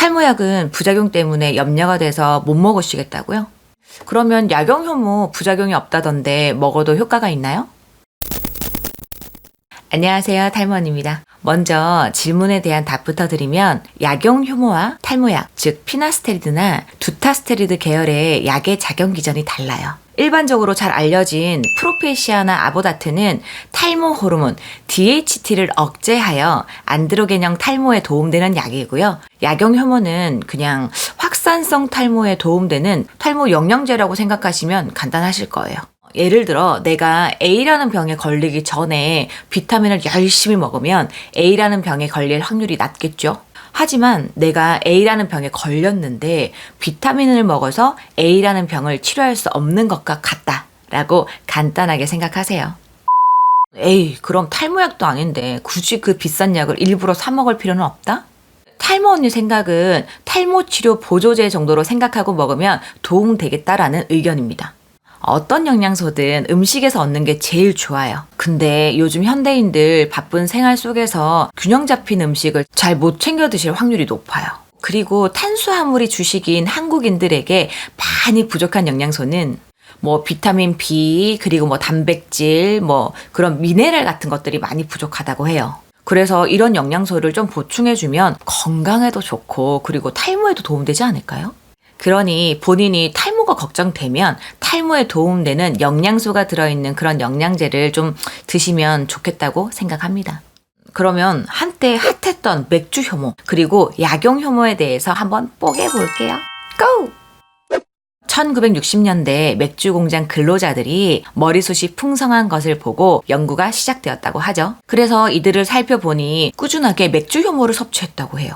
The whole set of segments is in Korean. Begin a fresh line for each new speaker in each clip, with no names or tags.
탈모약은 부작용 때문에 염려가 돼서 못 먹으시겠다고요? 그러면 약용효모 부작용이 없다던데 먹어도 효과가 있나요? 안녕하세요, 탈모원입니다. 먼저 질문에 대한 답부터 드리면 약용효모와 탈모약, 즉 피나스테리드나 두타스테리드 계열의 약의 작용 기전이 달라요. 일반적으로 잘 알려진 프로페시아나 아보다트는 탈모 호르몬 DHT를 억제하여 안드로겐형 탈모에 도움되는 약이고요. 약용효모는 그냥 확산성 탈모에 도움되는 탈모 영양제라고 생각하시면 간단하실 거예요. 예를 들어 내가 A라는 병에 걸리기 전에 비타민을 열심히 먹으면 A라는 병에 걸릴 확률이 낮겠죠. 하지만 내가 A라는 병에 걸렸는데 비타민을 먹어서 A라는 병을 치료할 수 없는 것과 같다라고 간단하게 생각하세요. 에이, 그럼 탈모약도 아닌데 굳이 그 비싼 약을 일부러 사 먹을 필요는 없다? 탈모 언니 생각은 탈모 치료 보조제 정도로 생각하고 먹으면 도움되겠다라는 의견입니다. 어떤 영양소든 음식에서 얻는 게 제일 좋아요. 근데 요즘 현대인들 바쁜 생활 속에서 균형 잡힌 음식을 잘 못 챙겨 드실 확률이 높아요. 그리고 탄수화물이 주식인 한국인들에게 많이 부족한 영양소는 비타민 B, 그리고 단백질, 그런 미네랄 같은 것들이 많이 부족하다고 해요. 그래서 이런 영양소를 좀 보충해주면 건강에도 좋고 그리고 탈모에도 도움되지 않을까요? 그러니 본인이 탈모가 걱정되면 탈모에 도움되는 영양소가 들어있는 그런 영양제를 좀 드시면 좋겠다고 생각합니다. 그러면 한때 핫했던 맥주효모 그리고 약용효모에 대해서 한번 뽀개볼게요. 고! 1960년대 맥주 공장 근로자들이 머리숱이 풍성한 것을 보고 연구가 시작되었다고 하죠. 그래서 이들을 살펴보니 꾸준하게 맥주효모를 섭취했다고 해요.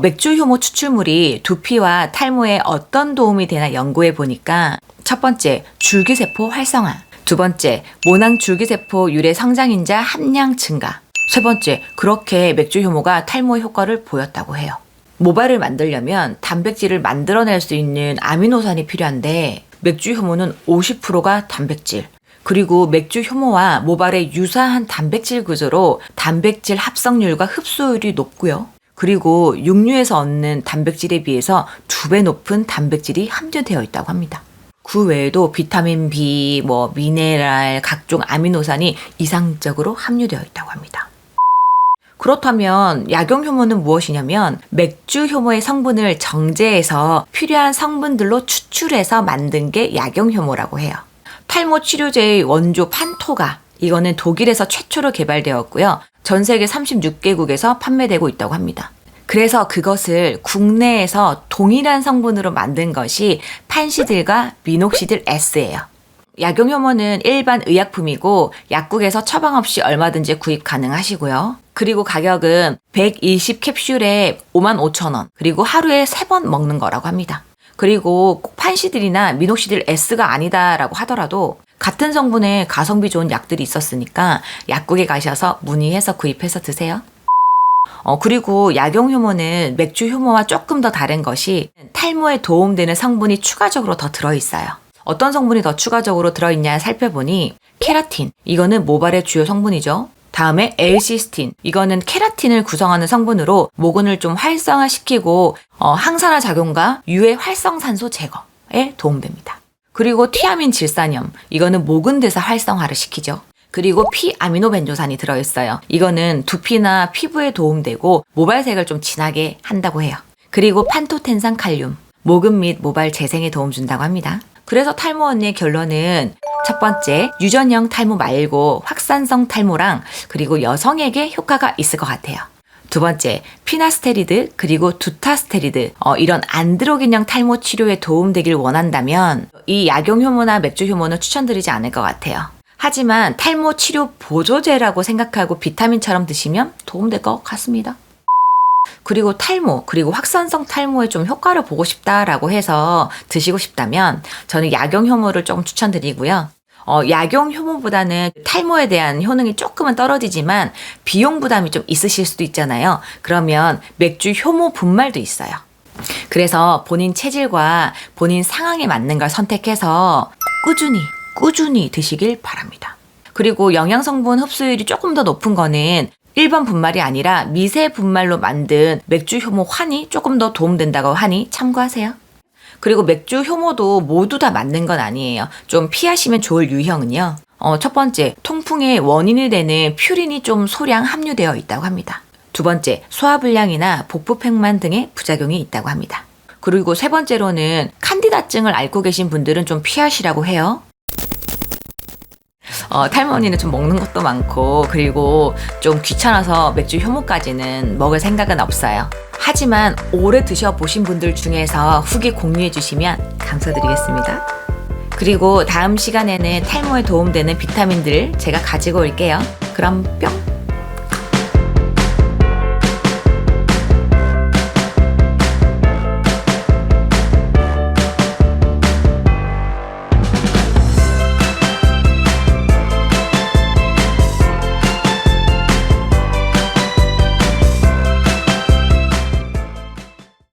맥주효모 추출물이 두피와 탈모에 어떤 도움이 되나 연구해 보니까 첫 번째, 줄기세포 활성화. 두 번째, 모낭 줄기세포 유래 성장인자 함량 증가. 세 번째, 그렇게 맥주효모가 탈모 효과를 보였다고 해요. 모발을 만들려면 단백질을 만들어낼 수 있는 아미노산이 필요한데 맥주효모는 50%가 단백질. 그리고 맥주효모와 모발의 유사한 단백질 구조로 단백질 합성률과 흡수율이 높고요. 그리고 육류에서 얻는 단백질에 비해서 2배 높은 단백질이 함유되어 있다고 합니다. 그 외에도 비타민 B, 미네랄, 각종 아미노산이 이상적으로 함유되어 있다고 합니다. 그렇다면 약용효모는 무엇이냐면 맥주효모의 성분을 정제해서 필요한 성분들로 추출해서 만든 게 약용효모라고 해요. 탈모 치료제의 원조 판토가 이거는 독일에서 최초로 개발되었고요. 전 세계 36개국에서 판매되고 있다고 합니다. 그래서 그것을 국내에서 동일한 성분으로 만든 것이 판시딜과 미녹시딜 S예요. 약용효모는 일반 의약품이고 약국에서 처방 없이 얼마든지 구입 가능하시고요. 그리고 가격은 120캡슐에 55,000원, 그리고 하루에 3번 먹는 거라고 합니다. 그리고 꼭 판시딜이나 미녹시딜 S가 아니다라고 하더라도 같은 성분의 가성비 좋은 약들이 있었으니까 약국에 가셔서 문의해서 구입해서 드세요. 그리고 약용효모는 맥주효모와 조금 더 다른 것이 탈모에 도움되는 성분이 추가적으로 더 들어있어요. 어떤 성분이 더 추가적으로 들어있냐 살펴보니 케라틴, 이거는 모발의 주요 성분이죠. 다음에 L시스틴, 이거는 케라틴을 구성하는 성분으로 모근을 좀 활성화시키고 항산화 작용과 유해 활성산소 제거에 도움됩니다. 그리고 티아민 질산염, 이거는 모근 대사 활성화를 시키죠. 그리고 피아미노벤조산이 들어있어요. 이거는 두피나 피부에 도움되고 모발색을 좀 진하게 한다고 해요. 그리고 판토텐산 칼륨, 모근 및 모발 재생에 도움 준다고 합니다. 그래서 탈모 언니의 결론은 첫 번째, 유전형 탈모 말고 확산성 탈모랑 그리고 여성에게 효과가 있을 것 같아요. 두 번째, 피나스테리드 그리고 두타스테리드 이런 안드로겐형 탈모 치료에 도움되길 원한다면 이 약용효모나 맥주효모는 추천드리지 않을 것 같아요. 하지만 탈모 치료 보조제라고 생각하고 비타민처럼 드시면 도움될 것 같습니다. 그리고 탈모, 그리고 확산성 탈모에 좀 효과를 보고 싶다라고 해서 드시고 싶다면 저는 약용효모를 조금 추천드리고요. 약용효모보다는 탈모에 대한 효능이 조금은 떨어지지만 비용 부담이 좀 있으실 수도 있잖아요. 그러면 맥주효모 분말도 있어요. 그래서 본인 체질과 본인 상황에 맞는 걸 선택해서 꾸준히 드시길 바랍니다. 그리고 영양성분 흡수율이 조금 더 높은 거는 1번 분말이 아니라 미세 분말로 만든 맥주 효모 환이 조금 더 도움된다고 하니 참고하세요. 그리고 맥주 효모도 모두 다 맞는 건 아니에요. 좀 피하시면 좋을 유형은요. 첫 번째, 통풍의 원인이 되는 퓨린이 좀 소량 함유되어 있다고 합니다. 두 번째, 소화불량이나 복부팽만 등의 부작용이 있다고 합니다. 그리고 세 번째로는 칸디다증을 앓고 계신 분들은 좀 피하시라고 해요. 탈모니는 좀 먹는 것도 많고 그리고 좀 귀찮아서 맥주 효모까지는 먹을 생각은 없어요. 하지만 오래 드셔보신 분들 중에서 후기 공유해 주시면 감사드리겠습니다. 그리고 다음 시간에는 탈모에 도움되는 비타민들 제가 가지고 올게요. 그럼 뿅!